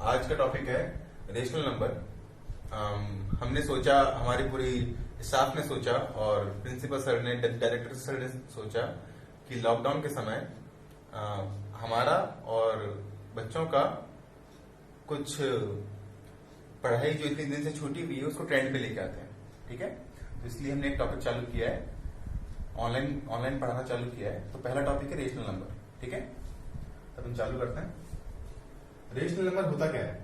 आज का टॉपिक है रेशनल नंबर। हमने सोचा, हमारी पूरी स्टाफ ने सोचा और प्रिंसिपल सर ने, डायरेक्टर सर ने सोचा कि लॉकडाउन के समय हमारा और बच्चों का कुछ पढ़ाई जो इतने दिन से छूटी हुई है उसको ट्रेंड पे लेके आते हैं। ठीक है, तो इसलिए हमने एक टॉपिक चालू किया है, ऑनलाइन पढ़ाना चालू किया है। तो पहला टॉपिक है रेशनल नंबर। ठीक है, तो हम चालू करते हैं। रेशनल नंबर होता क्या है?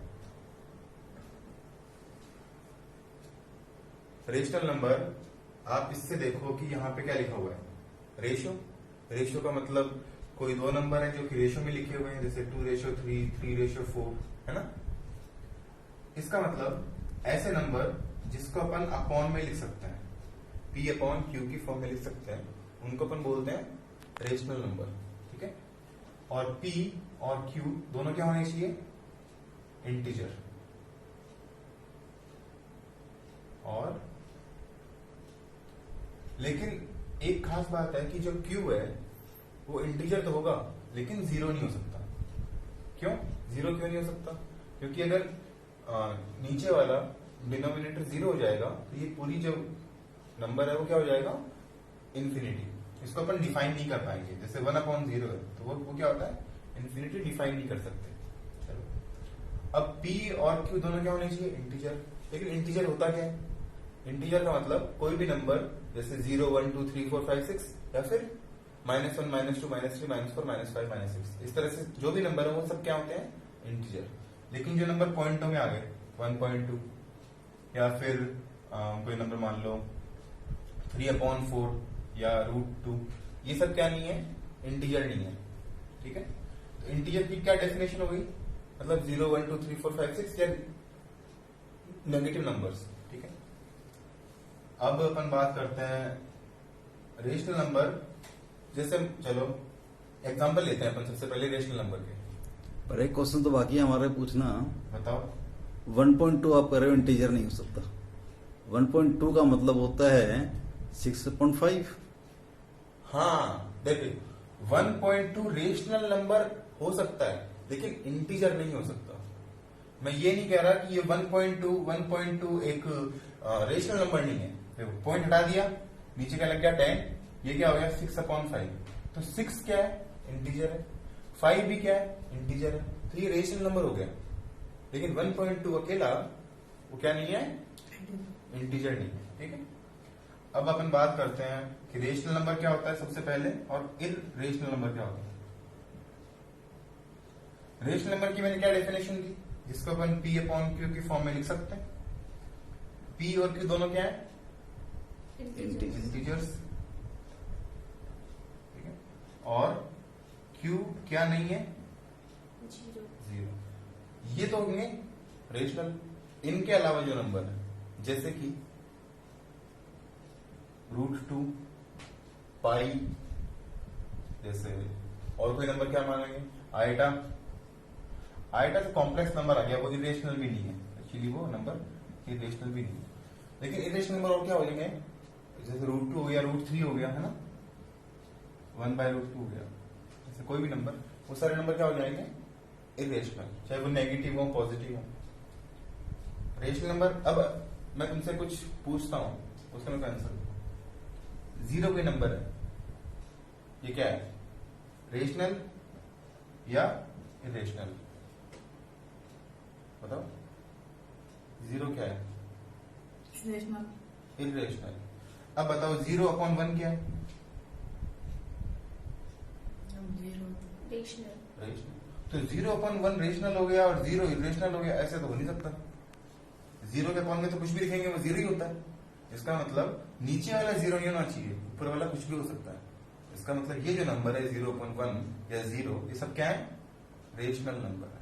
रेशनल नंबर आप इससे देखो कि यहाँ पे क्या लिखा हुआ है, रेशियो। रेशियो का मतलब कोई दो नंबर है जो कि रेशियो में लिखे हुए हैं, जैसे 2:3, 3:4, है ना। इसका मतलब ऐसे नंबर जिसको अपन अपॉन में लिख सकते हैं, P/Q की फॉर्म में लिख सकते हैं, उनको अपन बोलते हैं रेशनल नंबर। ठीक है, और P और Q दोनों क्या होने चाहिए? इंटीजर। और लेकिन एक खास बात है कि जो Q है वो इंटीजर तो होगा लेकिन जीरो नहीं हो सकता। क्यों जीरो क्यों नहीं हो सकता? क्योंकि अगर नीचे वाला डिनोमिनेटर जीरो हो जाएगा तो ये पूरी जो नंबर है वो क्या हो जाएगा? इन्फिनिटी। इसको अपन डिफाइन नहीं कर पाएंगे। जैसे 1/0 है तो वो क्या होता है? इन्फिनिटी डिफाइन नहीं कर सकते। चलो, अब P और Q दोनों क्या होने चाहिए? इंटीजर। लेकिन इंटीजर होता क्या है? इंटीजर का मतलब कोई भी नंबर, जैसे 0, 1, 2, 3, 4, 5, 6, या फिर -1, -2, -3, -4, -5, -6, इस तरह से जो भी नंबर है वो सब क्या होते हैं? इंटीजर। लेकिन जो नंबर पॉइंटों में आ गए, 1.2 या फिर कोई नंबर मान लो 3/4 या √2, ये सब क्या नहीं है? इंटीजर नहीं है। ठीक है, तो इंटीजर की क्या डेफिनेशन हो गई? मतलब 0, 1, 2, 3, 4, 5, 6 या नेगेटिव नंबर्स। ठीक है, अब अपन बात करते हैं रेशनल नंबर। जैसे चलो एग्जांपल लेते हैं अपन सबसे पहले रेशनल नंबर के। पर एक क्वेश्चन तो बाकी है हमारे पूछना। बताओ। 1.2 आप कह रहे हो इंटीजर नहीं हो सकता। 1.2 का मतलब होता है 6.5। हाँ देखिए, 1.2 रेशनल नंबर हो सकता है लेकिन इंटीजर नहीं हो सकता। मैं ये नहीं कह रहा कि ये 1.2 एक रेशनल नंबर नहीं है। देखो, पॉइंट हटा दिया, नीचे क्या लग गया? 10। ये क्या हो गया? 6/5। तो 6 क्या है? इंटीजर है। 5 भी क्या है? इंटीजर है। तो ये रेशनल नंबर हो गया। लेकिन 1.2 अकेला वो क्या नहीं है? इंटीजर नहीं है। ठीक है, अब अपन बात करते हैं कि रेशनल नंबर क्या होता है सबसे पहले, और इररेशनल नंबर क्या होता है। रेशनल नंबर की मैंने क्या डेफिनेशन दी, जिसको अपन P/Q की फॉर्म में लिख सकते हैं। P और Q दोनों क्या है? इंटीजर्स। ठीक है, और Q क्या नहीं है? जीरो। ये तो होंगे रेशनल। इनके अलावा जो नंबर है, जैसे कि √2, पाई, जैसे और कोई नंबर क्या मानेंगे? आयटा। आयटा तो कॉम्प्लेक्स नंबर आ गया, वो इरेशनल भी नहीं है। एक्चुअली वो नंबर इरेशनल भी नहीं है। लेकिन इरेशनल नंबर और क्या हो जाएंगे? जैसे √2 हो गया, √3 हो गया, है ना, 1/√2 हो गया। जैसे कोई भी नंबर, वो सारे नंबर क्या हो जाएंगे? इरेशनल, चाहे वो नेगेटिव हो पॉजिटिव हो। Rational number. अब मैं तुमसे कुछ पूछता हूं, उसका मेरे को आंसर दो। 0 कोई नंबर है, ये क्या है? रेशनल या इरेशनल? बताओ। 0 क्या है? इरेशनल। अब बताओ 0/1 क्या है? रेशनल। तो 0/1 रेशनल हो गया और 0 इरेशनल हो गया, ऐसे तो हो नहीं सकता। 0 के अपॉन में तो कुछ भी लिखेंगे वो 0 ही होता है। इसका मतलब नीचे वाला 0 नहीं होना चाहिए, ऊपर वाला कुछ भी हो सकता है। इसका मतलब ये जो नंबर है 0/1 या 0, ये सब क्या है? रेशनल नंबर है।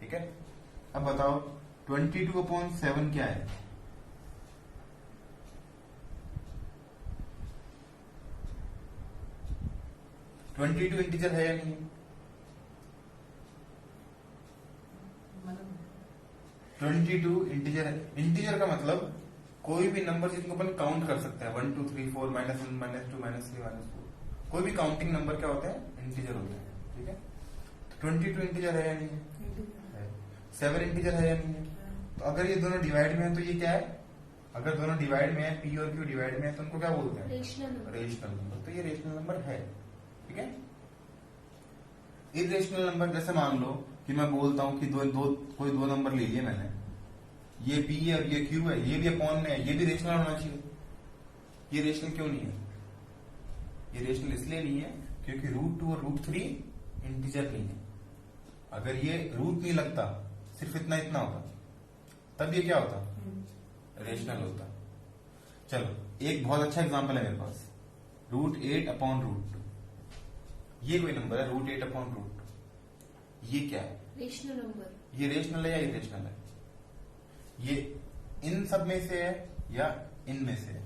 ठीक है, अब बताओ 22/7 क्या है? ट्वेंटी टू इंटीजर है या नहीं है? 22 इंटीजर है। इंटीजर का मतलब कोई भी नंबर जिनको अपन काउंट कर सकते हैं, 1, 2, 3, 4, -1, -2, -3, -4, कोई भी काउंटिंग नंबर क्या होते हैं? इंटीजर होते हैं। ठीक है, तो 22 इंटीजर है या नहीं है? 7 इंटीजर है या नहीं है? तो अगर ये दोनों डिवाइड में है तो ये क्या है? अगर दोनों डिवाइड में है, पी और क्यू डिवाइड में है, तो उनको क्या बोलते हैं? Rational number. तो ये रेशनल नंबर है, ठीक है। इरेशनल नंबर जैसे मान लो कि मैं बोलता हूं कि कोई दो नंबर ले लिए मैंने, ये पी है और ये क्यू है, ये भी अपॉन में है, ये भी रेशनल होना चाहिए। ये रेशनल क्यों नहीं है? ये रेशनल इसलिए नहीं है क्योंकि √2 और √3 इंटीजर नहीं है। अगर ये रूट नहीं लगता, सिर्फ इतना इतना होता, तब ये क्या होता? रेशनल होता। चलो एक बहुत अच्छा एग्जांपल है मेरे पास, √8/√2। ये कोई नंबर है √8/√2। ये क्या है? Rational number. ये रेशनल है या इरेशनल है? ये इन सब में से है या इनमें से है?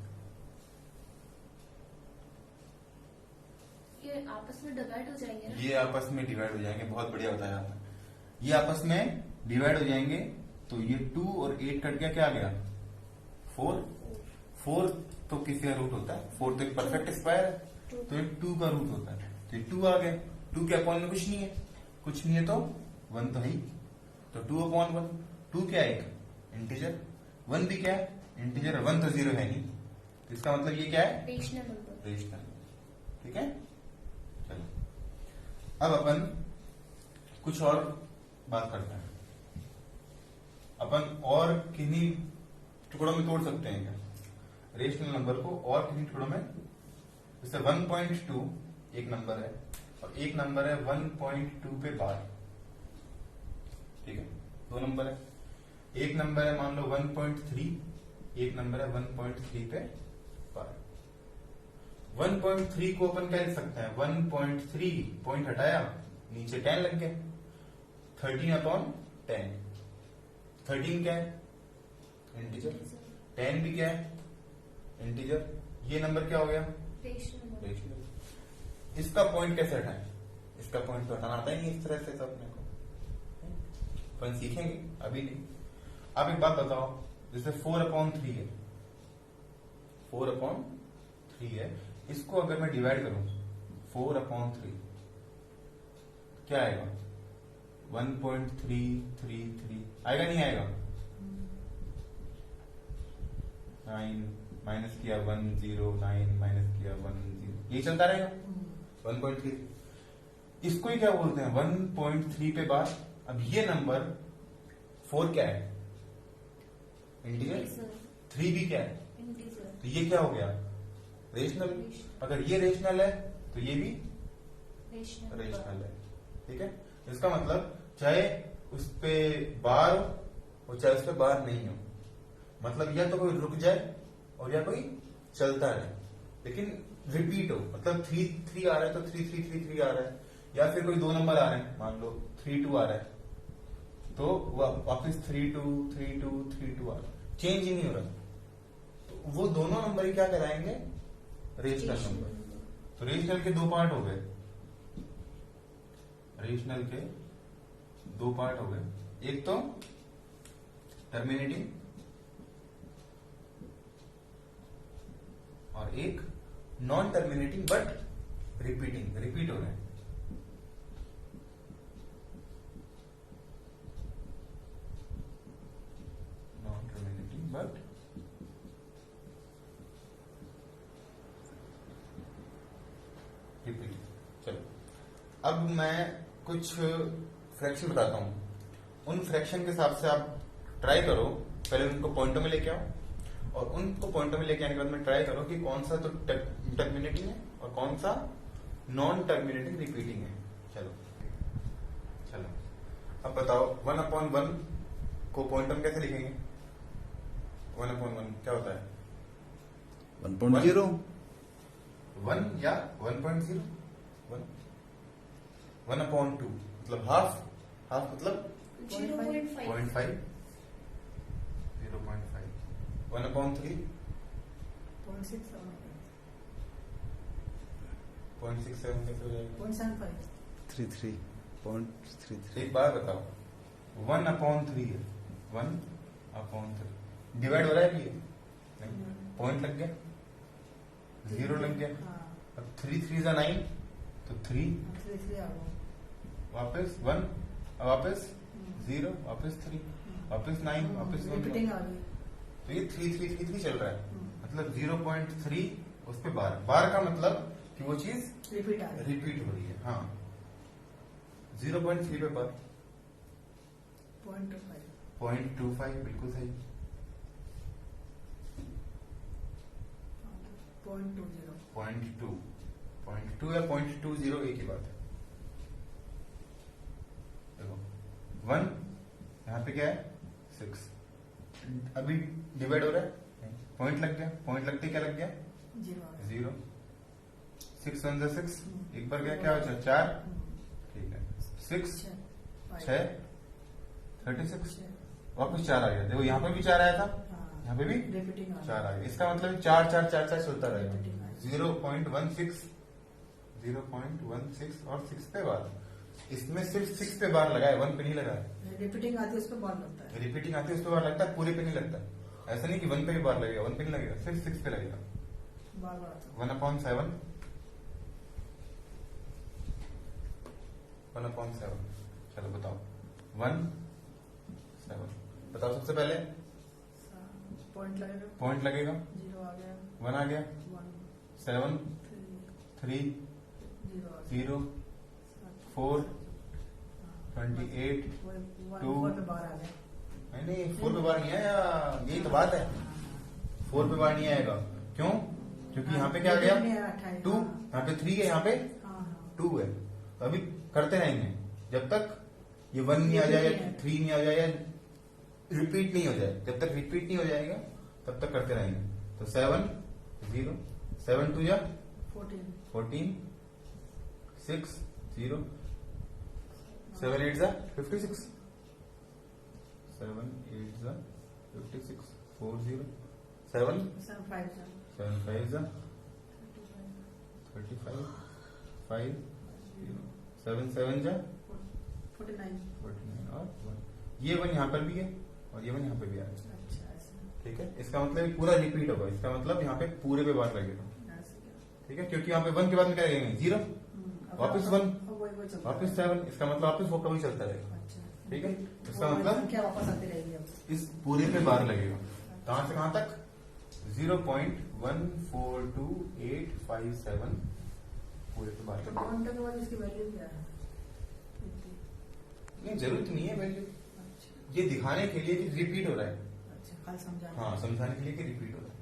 ये आपस में डिवाइड हो जाएंगे ना? ये आपस में डिवाइड हो जाएंगे। बहुत बढ़िया बताया आपने। ये आपस में डिवाइड हो जाएंगे, तो ये 2 और 8 कट गया, क्या आ गया? 4। 4 तो किसी का रूट होता है, 4 तो एक परफेक्ट स्क्वायर है, तो ये 2 का रूट होता है, तो ये 2 आ गया। 2 के अपॉन में कुछ नहीं है, कुछ नहीं है तो 1 तो है ही, तो 2/1। 2 क्या है? एक इंटीजर। 1 भी क्या है? इंटीजर। 1 तो 0 है नहीं, तो इसका मतलब ये क्या है? Rational number. रेशनल। ठीक है, चलो अब अपन कुछ और बात करते हैं। अपन और किन्हीं टुकड़ों में तोड़ सकते हैं क्या रेशनल नंबर को? और किन्हीं टुकड़ों में, जैसे 1.2 एक नंबर है और एक नंबर है 1.2 पे बार। ठीक है, दो नंबर है। एक नंबर है मान लो 1.3, एक नंबर है 1.3 पे बार। 1.3 को अपन क्या लिख सकते हैं? 1.3 पॉइंट हटाया, नीचे 10 लग गया, 13/10। 13 क्या है? इंटीजर। 10 भी क्या है? इंटीजर। ये नंबर क्या हो गया? रेशनल। रेशनल। इसका पॉइंट कैसे हटाएं? इसका पॉइंट तो हटाना आता ही नहीं इस तरह से तो अपने को, अपन सीखेंगे, अभी नहीं। आप एक बात बताओ, जैसे 4/3 है, 4/3 है, इसको अगर मैं डिवाइड करूं 4/3, क्या आएगा? 1.333 आएगा, नहीं आएगा? 9 माइनस किया 1 0, 9 माइनस किया 1 0, ये चलता रहेगा। 1.3 इसको ही क्या बोलते हैं? 1.3 पे बार। अब ये नंबर 4 क्या है? इंटीजर। 3 भी क्या है? इंटीजर। तो ये क्या हो गया? रेशनल। अगर ये रेशनल है तो ये भी रेशनल है। ठीक है, इसका मतलब चाहे उस पे बार हो और चाहे उस पे बार नहीं हो, मतलब या तो कोई रुक जाए और या कोई चलता रहे, लेकिन रिपीट हो। मतलब 3 आ रहा है तो 3 3 3 3 आ रहा है, या फिर कोई दो नंबर आ रहे हैं, मान लो 3 2 आ रहा है तो वापस 3 2 3 2 3 2 आ रहा है, चेंज ही नहीं हो रहा। तो वो दोनों नंबर ही क्या कराएंगे? Rational number. तो रेशनल के दो पार्ट हो गए, रेशनल के दो पार्ट हो गए। एक तो टर्मिनेटिंग और एक non terminating but repeating, repeat हो रहे हैं। Non terminating but repeating. चलो अब मैं कुछ फ्रैक्शन बताता हूं, उन फ्रैक्शन के हिसाब से आप ट्राई करो। पहले उनको पॉइंटों में लेके आओ और उनको पॉइंटों में लेके आने के बाद में ट्राई करो कि कौन सा तो टर्मिनेटिंग है और कौन सा नॉन टर्मिनेटिंग रिपीटिंग है। चलो चलो अब बताओ 1/1 को पॉइंटों में कैसे लिखेंगे? 1/1 क्या होता है? 1.0 1 या 1.0 1/2 मतलब हाफ, हाफ मतलब 0.5 0.5 1/3 0.67 कैसे हो जाएगा? 33.33 एक बात बताओ, 1/3 है, 1/3 डिवाइड हो रहा है कि ये? नहीं, पॉइंट लग गया, 0 लग गया। अब 3 3 जा 9 तो 3 वापस 1 वापस 0 वापस 3 वापस 9 वापस 1। रिपीटिंग आ गई। तो ये 3 3 3 3 चल रहा है, हम्म। मतलब 0.3 उस पे बार बार का मतलब कि वो चीज रिपीट आ गई। रिपीट हो रही है। हाँ 0.3 पे बार 0.25। 0.25 बिल्कुल सही। 0.20। 0.2 या 0.20 एक ही बात है। देखो 1 यहाँ पे क्या है 6, अभी डिवाइड हो रहा है, पॉइंट लग गया, पॉइंट लगते क्या लग गया 0। 6 1 जा 6, एक बार गया क्या हो जाए 4, ठीक है 6 6 36, वापस 4 आ गया। देखो यहाँ पे भी 4 आया था, यहाँ पे भी रिपीटिंग आ 4 आ गया। इसका मतलब 4 4 4 4 चलता रहेगा। 0.16 0.16 और 6 पे बार, इसमें सिर्फ 6 पे बार लगा है, 1 पे नहीं लगा है। रिपीटिंग आती है उस पर बार लगता है। रिपीटिंग आती है उस पे बार लगता है, पूरे पे नहीं लगता। ऐसा नहीं कि 1 पे भी बार लगेगा, 1 पे नहीं लगेगा, सिर्फ 6 पे लगेगा। बार बार आता है। 1/7 1/7। चलो बताओ 1 7 बताओ। सबसे पहले पॉइंट लगेगा। पॉइंट लगेगा, 0 आ गया। 1 आ गया, 1 7 3 0 आ गया। 0 4 28 2 4 पे बार आ गया। नहीं 4 पे बार नहीं आया, यही तो बात है। 4 पे बार नहीं आएगा, क्यों? क्योंकि यहाँ पे क्या आ गया 2, यहाँ पे 3 है, यहाँ पे 2 है। तो अभी करते रहेंगे जब तक ये 1 नहीं आ जाए या 3 नहीं आ जाए या रिपीट नहीं हो जाए। जब तक रिपीट नहीं हो जाएगा तब तक करते रहेंगे। तो 7 0 7 2 या 14 6 0 7 8 जा 56 7 8 जा 56 4 0 7 7 5 जा 35 5 0 7 7 जा 49 और 1। ये 1 यहाँ पर भी है और ये 1 यहाँ पे भी आ रहा है। ठीक है, इसका मतलब ये पूरा रिपीट होगा। इसका मतलब यहाँ पे पूरे पे बार लगेगा। ठीक है, क्योंकि यहाँ पे 1 के बाद में क्या लगेंगे 0 वापस 1 वापस 7, इसका मतलब वापस वो कभी चलता रहेगा। ठीक है, इसका मतलब क्या वापस आती रहेगी अब। इस पूरे पे बार लगेगा। कहां से कहां तक 0.142857 पूरे पे बार तो लगेगा। पॉइंट के बाद इसकी वैल्यू क्या है? नहीं जरूरत नहीं है वैल्यू, अच्छा ये दिखाने के लिए कि रिपीट हो रहा है। अच्छा, खाली समझा। हाँ समझाने के लिए कि रिपीट हो रहा है।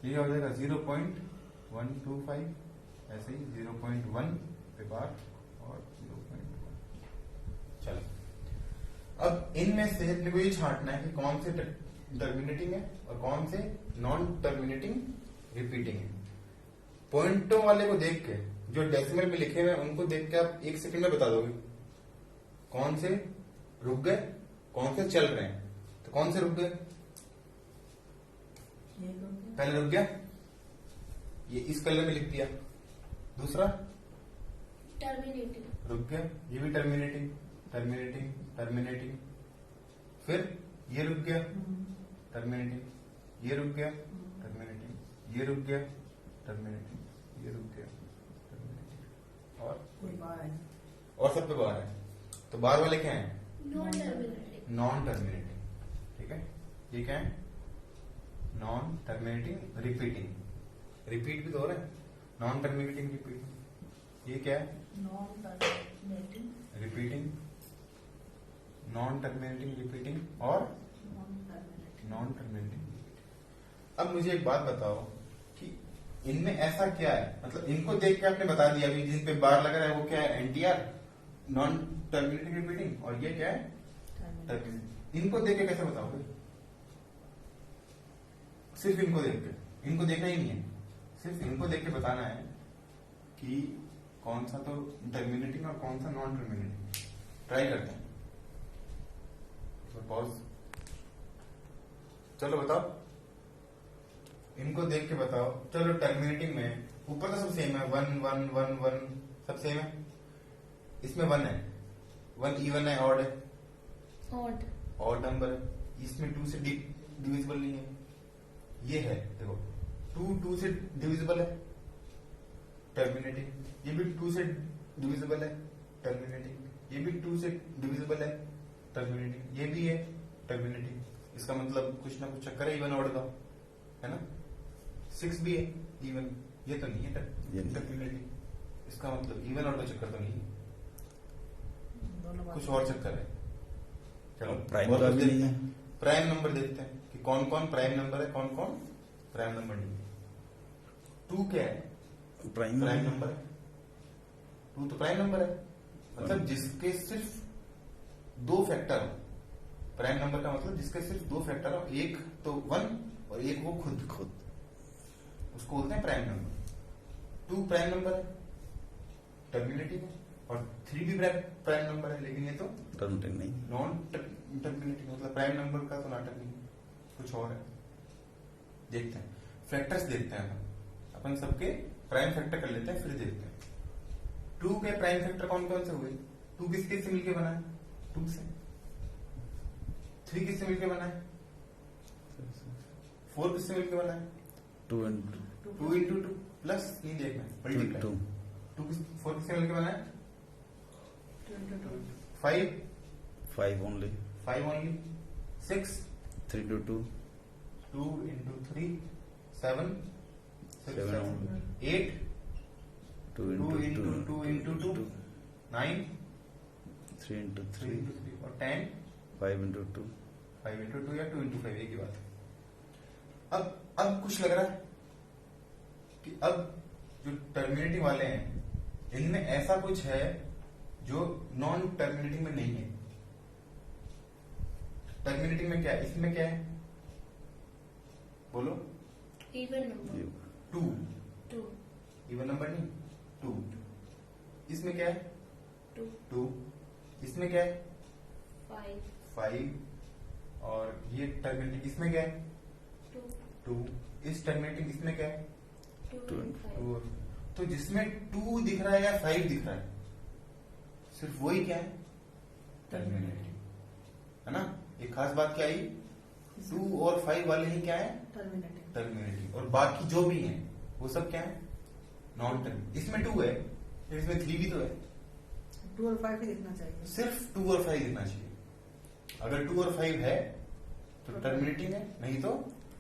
ये हो जाएगा 0.125, ऐसे ही 0.1 पे बार और 0.1। चलो अब इनमें से अपने को ये छांटना है कि कौन से टर्मिनेटिंग है और कौन से नॉन टर्मिनेटिंग रिपीटिंग है। पॉइंटों वाले को देख के, जो डेसिमल में लिखे हुए हैं उनको देख के आप 1 सेकंड में बता दोगे कौन से रुक गए कौन से चल रहे हैं। तो कौन से रुक गए? पहले रुक गया, ये इस कलर में लिख दिया। दूसरा टर्मिनेटिंग रुक गया, ये भी टर्मिनेटिंग टर्मिनेटिंग टर्मिनेटिंग। फिर ये रुक गया टर्मिनेटिंग, ये रुक गया टर्मिनेटिंग, ये रुक गया टर्मिनेटिंग, ये रुक गया टर्मिनेटिंग और सब पे बार है। तो बार वाले क्या हैं? Non terminating non terminating. ठीक है, ये क्या है? Non terminating repeating. रिपीट भी तो हो रहा है, नॉन टर्मिनेटिंग रिपीटिंग। ये क्या है? Non terminating repeating, non terminating repeating और नॉन टर्मिनेटिंग रिपीटिंग। अब मुझे एक बात बताओ कि इनमें ऐसा क्या है, मतलब इनको देख के आपने बता दिया अभी जिन पे बार लग रहा है वो क्या है? NTR non terminating repeating. और ये क्या है? टर्मिनेटिंग। इनको देख के कैसे बताओगे? सिर्फ इनको देख के, इनको देखना ही नहीं है, सिर्फ इनको देख के बताना है कि कौन सा तो टर्मिनेटिंग और कौन सा नॉन टर्मिनेटिंग। ट्राई करते हैं, पॉज। चलो बताओ, इनको देख के बताओ। चलो टर्मिनेटिंग में ऊपर तो सब सेम है, 1 1 1 1 सब सेम है। इसमें 1 है, 1 इवन है, ऑड है, ऑड ऑड नंबर है। इसमें 2 से डिविजिबल नहीं है। ये है देखो 2 से डिविजिबल है, टर्मिनेटिंग। ये भी 2 से डिविजिबल है, टर्मिनेटिंग। ये भी 2 से डिविजिबल है, टर्मिनेटिंग, ये भी है टर्मिनेटिंग, इसका मतलब कुछ ना कुछ चक्कर है इवन ऑड का, है ना। 6 भी है इवन, ये तो नहीं है ये नहीं। टर्मिनेटिंग, इसका मतलब इवन ऑड का चक्कर तो नहीं है, दोनों बात कुछ और चक्कर है। चलो प्राइम और का कुछ भी नहीं देखते है। हैं। प्राइम नंबर देखते हैं कि कौन कौन प्राइम नंबर है, कौन कौन प्राइम नंबर नहीं है। 2 क्या है? प्राइम प्राइम नंबर है। 2 तो प्राइम नंबर है, मतलब जिसके सिर्फ 2 फैक्टर हो। प्राइम नंबर का मतलब जिसके सिर्फ 2 फैक्टर हो, एक तो 1 और एक वो खुद, उसको बोलते हैं प्राइम नंबर। 2 प्राइम नंबर है, टर्मिनेटिंग है, और 3 भी प्राइम नंबर है, लेकिन ये तो टर्मिनेटिंग नहीं। नॉन टर्मिनेटिंग, मतलब प्राइम नंबर का तो नाटक नहीं, कुछ और है। देखते हैं फैक्टर्स, देखते हैं अपन सबके प्राइम फैक्टर कर लेते हैं, फिर देखते हैं 2 के प्राइम फैक्टर कौन कौन से हुए। 2 किसके से मिलके बना है? 2 से। 3 किससे मिलके बना है? 4 किससे मिलके बना है? 2 and 2 इंटू 2 प्लस नहीं देखना है, मल्टीप्लाई। 2 4 किससे मिलके बना है? 22 5 5 only 5 only. 6 3 to 2 2 into 3 7 7 only 8 2 2 into into 2 2 into 2 9 3 into 3 3 into 3 और 10 5 into 2 5 इंटू 2 या 2 इंटू 5, एक ही बात है। अब कुछ लग रहा है कि अब जो टर्मिनेटिंग वाले हैं इनमें ऐसा कुछ है जो नॉन टर्मिनेटिंग में नहीं है। टर्मिनेटिंग में क्या है, इसमें क्या है बोलो? Even number you 2, 2 even number नहीं 2। इसमें क्या है? 2 2। इसमें क्या है? 5 5। और ये टर्मिनेटिंग इसमें क्या है? 2 2। इस टर्मिनेटिंग इसमें क्या है? 2 2 and 5 2। तो जिसमें 2 दिख रहा है या 5 दिख रहा है, सिर्फ वही क्या है? टर्मिनेटिंग, है ना। एक खास बात क्या आई? 2 और 5 वाले ही क्या है? Terminating terminating. और बाकी जो भी हैं वो सब क्या है? Non terminating. इसमें 2 है, फिर इसमें 3 भी तो है, 2 और 5 ही देखना चाहिए। सिर्फ 2 और 5 दिखना चाहिए। अगर 2 और 5 है तो टर्मिनेटिंग है, नहीं तो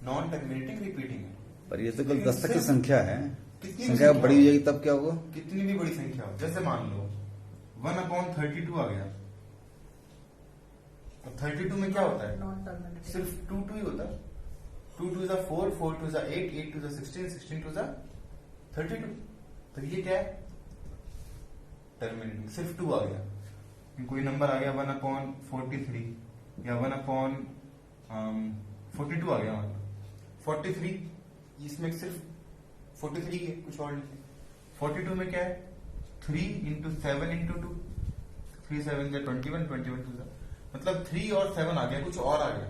नॉन टर्मिनेटिंग रिपीटिंग है। पर ये तो केवल 10 तक की संख्या है। कितनी संख्या संख्या बड़ी हो जाएगी तब क्या होगा? कितनी भी बड़ी संख्या हो, जैसे मान लो 1/32 आ गया, और 32 में क्या होता है? नॉन टर्मिनेटिंग सिर्फ 2 ही होता है। 2 2 4, 4 2 8, 8 2 16, 16 2 32। तो ये क्या है? टर्मिनेटिंग। सिर्फ 2 आ गया, कोई नंबर आ गया 1/43 या 1/42 आ गया, मतलब 43, इसमें सिर्फ 43 है, कुछ और नहीं। 42 में क्या है? 3 इंटू 7 इंटू 2, 3 7 21, 21 2 मतलब 3 और 7 आ गया, कुछ और आ गया,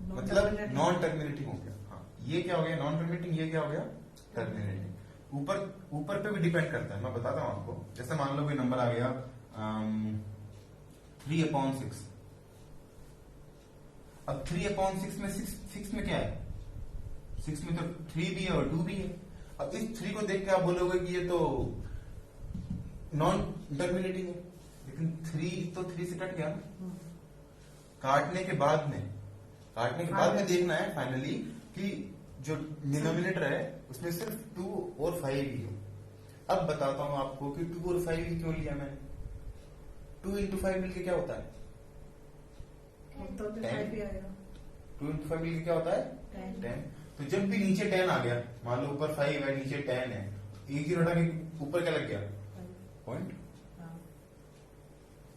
मतलब नॉन टर्मिनेटिंग हो गया। हाँ, ये क्या हो गया? Non terminating. ये क्या हो गया? टर्मिनेटिंग। ऊपर पे भी डिपेंड करता है, मैं बताता हूं आपको। जैसे मान लो कोई नंबर आ गया 3/6। अब 3/6 में 6 में क्या है? 6 में तो 3 भी है और 2 भी है। अब इस 3 को देख के आप बोलोगे कि ये तो नॉन टर्मिनेटिंग है, लेकिन 3 तो 3 से कट गया ना। काटने के बाद में देखना है फाइनली कि जो डिनोमिनेटर है उसमें सिर्फ 2 और 5 ही हो। अब बताता हूं आपको कि 2 और 5 ही क्यों लिया मैंने। 2 इंटू 5 मिलके क्या होता है? तो 5 ही आएगा। 2 इंटू 5 मिलके क्या होता है? 10। तो जब भी नीचे 10 आ गया, मान लो ऊपर 5 है नीचे 10 है, एक जीरो हटा के ऊपर क्या लग गया? पॉइंट।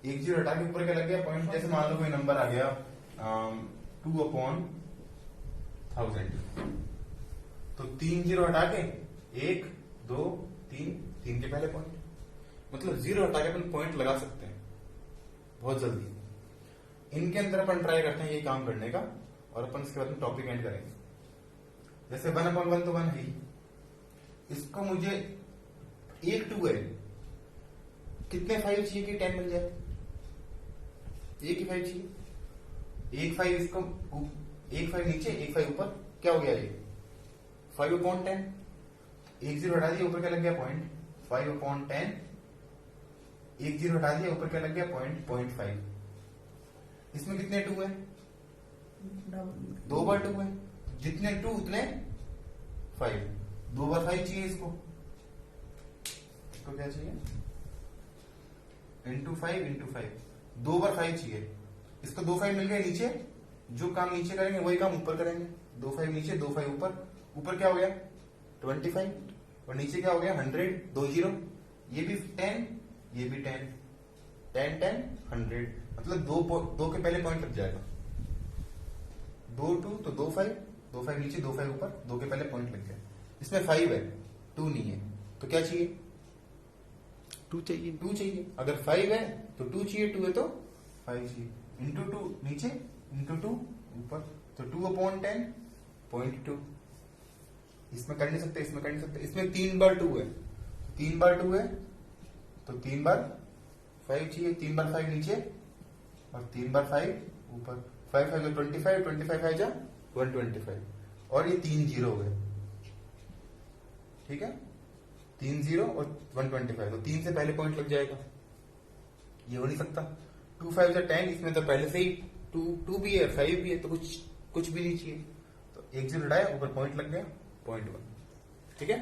एक जीरो हटा के ऊपर क्या लग गया? पॉइंट। जैसे मान लो कोई नंबर आ गया 2/1000, तो 3 जीरो हटा के 1 2 3 के पहले पॉइंट, मतलब जीरो हटा के अपन पॉइंट लगा सकते हैं बहुत जल्दी। इनके अंदर अपन ट्राई करते हैं ये काम करने का, और अपन इसके बाद में टॉपिक एंड करेंगे। जैसे 1/1 तो 1 है ही, इसको मुझे एक 2 है, कितने 5 चाहिए कि 10 मिल जाए? एक ही 5 चाहिए। एक 5 इसको, एक 5 नीचे एक 5 ऊपर, क्या हो गया ये? 5/10। एक जीरो हटा दिया, ऊपर क्या लग गया? पॉइंट। 5/10, एक जीरो हटा दिया, ऊपर क्या लग गया? पॉइंट 0.5। इसमें कितने 2 है? डबल 2 बार 2 है, जितने 2 उतने 5, 2 बार 5 चाहिए इसको क्या चाहिए? इंटू 5, 2 बार 5 चाहिए इसको। 2 5 मिल गए नीचे, जो काम नीचे करेंगे वही काम ऊपर करेंगे। 2 5 नीचे, 2 5 ऊपर। ऊपर क्या हो गया? 25, और नीचे क्या हो गया? 100, 2 0, ये भी 10, ये भी 10, 10 10 100, मतलब दो के पहले पॉइंट लग जाएगा। 2 2 तो 2 5, 2 5 नीचे, 2 5 ऊपर, 2 के पहले पॉइंट लग गया। इसमें 5 है, 2 नहीं है, तो क्या चाहिए? 2 चाहिए। 2 चाहिए। अगर 5 है तो 2 चाहिए, 2 है तो 5 चाहिए। इंटू 2 नीचे, इंटू 2 ऊपर, तो 2/10 0.2। इसमें कर नहीं सकते, इसमें कर नहीं सकते। इसमें 3 बार 2 है, 3 बार 2 है तो 3 बार 5 चाहिए। 3 बार 5 नीचे और 3 बार 5 ऊपर। 5 5 25, 25 5 जा 125, और ये 3 0 हो गए। ठीक है, 3 0 और 125, तो 3 से पहले पॉइंट लग जाएगा। ये हो नहीं सकता। 2 5 जा 10, इसमें तो पहले से ही 2 भी है, 5 भी है, तो कुछ भी नहीं चाहिए। तो 1 0 हटाया, ऊपर पॉइंट लग गया 0.1। ठीक है।